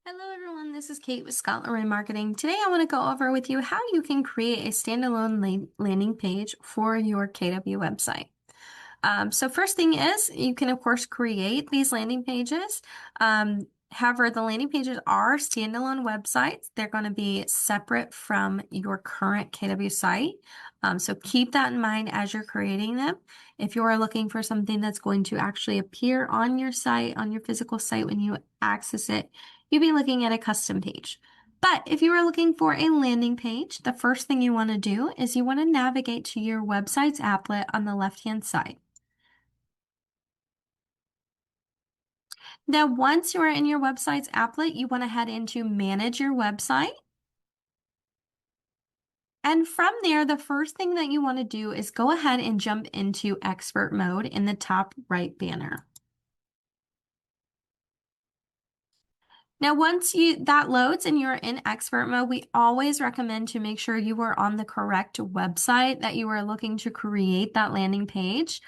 Hello everyone, this is Kate with Scotland Marketing. Today I want to go over with you how you can create a standalone landing page for your KW website. So first thing is you can of course create these landing pages. However, the landing pages are standalone websites. They're going to be separate from your current KW site. So keep that in mind as you're creating them. If you are looking for something that's going to actually appear on your site, on your physical site when you access it, you'd be looking at a custom page. But if you are looking for a landing page, the first thing you want to do is you want to navigate to your website's applet on the left-hand side. Now, once you are in your website's applet, you want to head into Manage Your Website. And from there, the first thing that you want to do is go ahead and jump into Expert Mode in the top right banner. Now, once that loads and you're in expert mode, we always recommend to make sure you are on the correct website that you are looking to create that landing page.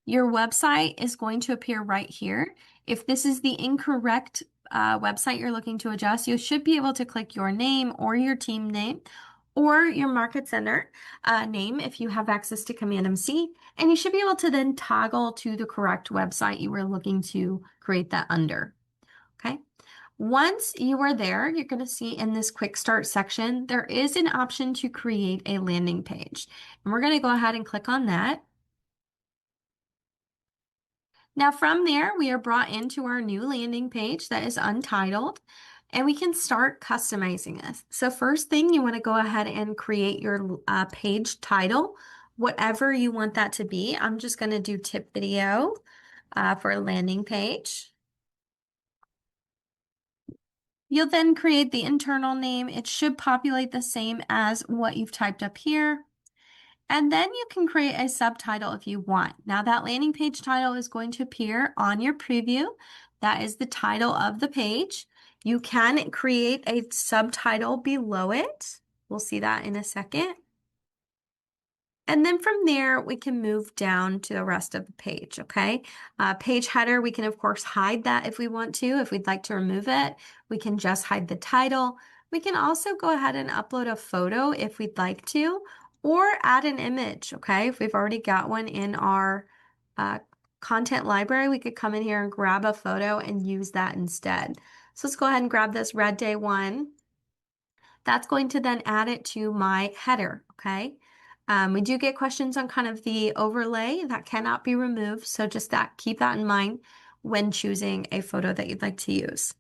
Your website is going to appear right here. If this is the incorrect website you're looking to adjust, you should be able to click your name or your team name or your market center name if you have access to Command MC, and you should be able to then toggle to the correct website you were looking to create that under. Okay. Once you are there, you're going to see in this quick start section, there is an option to create a landing page. And we're going to go ahead and click on that. Now from there, we are brought into our new landing page that is untitled, and we can start customizing this. So first thing, you want to go ahead and create your page title, whatever you want that to be. I'm just going to do tip video for a landing page. You'll then create the internal name. It should populate the same as what you've typed up here. And then you can create a subtitle if you want. Now that landing page title is going to appear on your preview. That is the title of the page. You can create a subtitle below it. We'll see that in a second. And then from there, we can move down to the rest of the page, okay? Page header, we can of course hide that if we want to. If we'd like to remove it, we can just hide the title. We can also go ahead and upload a photo if we'd like to, or add an image, okay? If we've already got one in our content library, we could come in here and grab a photo and use that instead. So let's go ahead and grab this red day one. That's going to then add it to my header, okay? We do get questions on kind of the overlay that cannot be removed, so just keep that in mind when choosing a photo that you'd like to use.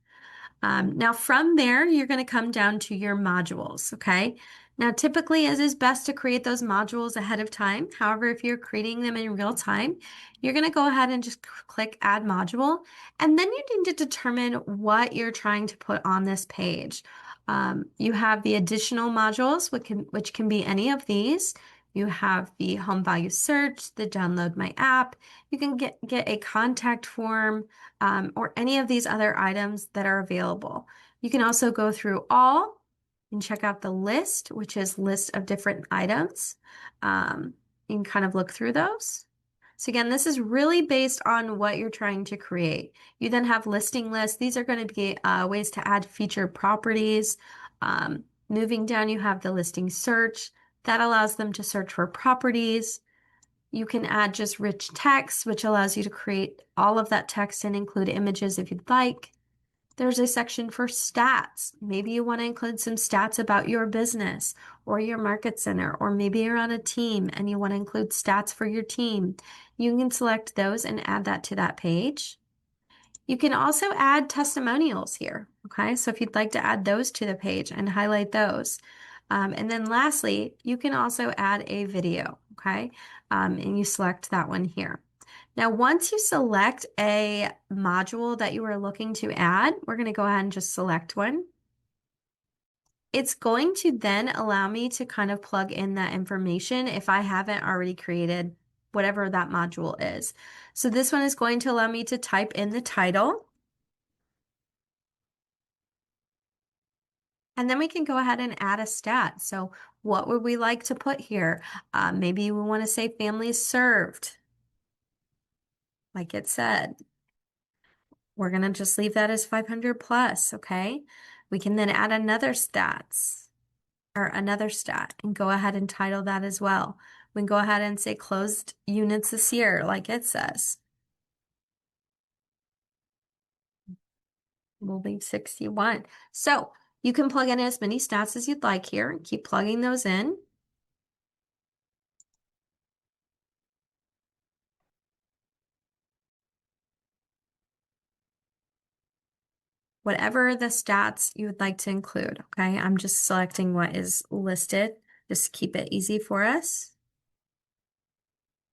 Now from there, you're going to come down to your modules, okay? Now typically it is best to create those modules ahead of time. However, if you're creating them in real time, you're going to go ahead and just click Add Module, and then you need to determine what you're trying to put on this page. You have the additional modules, which can be any of these. You have the home value search, the download my app. You can get a contact form, or any of these other items that are available. You can also go through all and check out the list, which is list of different items. You can kind of look through those. So again, this is really based on what you're trying to create. You then have listing lists. These are going to be ways to add featured properties. Moving down, you have the listing search. That allows them to search for properties. You can add just rich text, which allows you to create all of that text and include images if you'd like. There's a section for stats. Maybe you want to include some stats about your business or your market center, or maybe you're on a team and you want to include stats for your team. You can select those and add that to that page. You can also add testimonials here, okay? So if you'd like to add those to the page and highlight those. And then lastly, you can also add a video, okay? And you select that one here. Now, once you select a module that you are looking to add, we're going to go ahead and just select one. It's going to then allow me to kind of plug in that information if I haven't already created whatever that module is. So this one is going to allow me to type in the title. And then we can go ahead and add a stat. So what would we like to put here? Maybe we want to say families served, like it said. We're going to just leave that as 500 plus, okay? We can then add another stats or another stat and go ahead and title that as well. We can go ahead and say closed units this year, like it says. We'll leave 61. So you can plug in as many stats as you'd like here and keep plugging those in. Whatever the stats you would like to include, okay? I'm just selecting what is listed, just to keep it easy for us.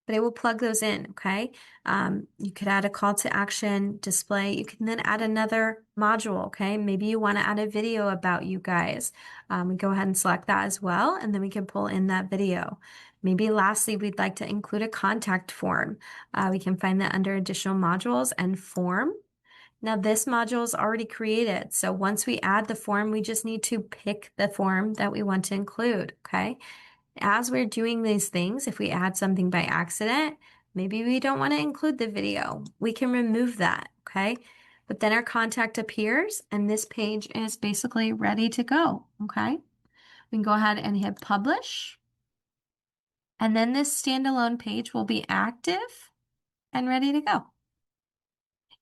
But it will plug those in, okay? You could add a call to action display. You can then add another module, okay? Maybe you want to add a video about you guys. We go ahead and select that as well, and then we can pull in that video. Maybe lastly, we'd like to include a contact form. We can find that under additional modules and form. Now this module is already created. So once we add the form, we just need to pick the form that we want to include, okay? As we're doing these things, if we add something by accident, maybe we don't want to include the video. We can remove that, okay? But then our contact appears and this page is basically ready to go, okay? We can go ahead and hit publish. And then this standalone page will be active and ready to go.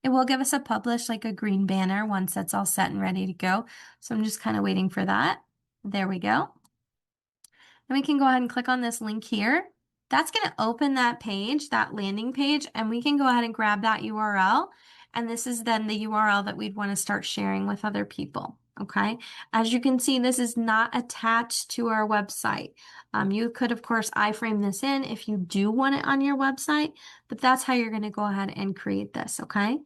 It will give us a publish, like a green banner, once that's all set and ready to go. So I'm just kind of waiting for that. There we go. And we can go ahead and click on this link here. That's going to open that page, that landing page, and we can go ahead and grab that URL. And this is then the URL that we'd want to start sharing with other people. Okay. As you can see, this is not attached to our website. You could, of course, iframe this in if you do want it on your website, but that's how you're going to go ahead and create this. Okay.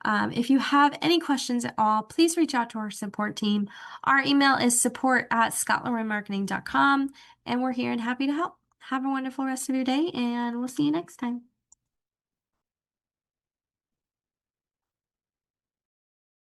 If you have any questions at all, please reach out to our support team. Our email is support@scotlandroadmarketing.com, and we're here and happy to help. Have a wonderful rest of your day, and we'll see you next time.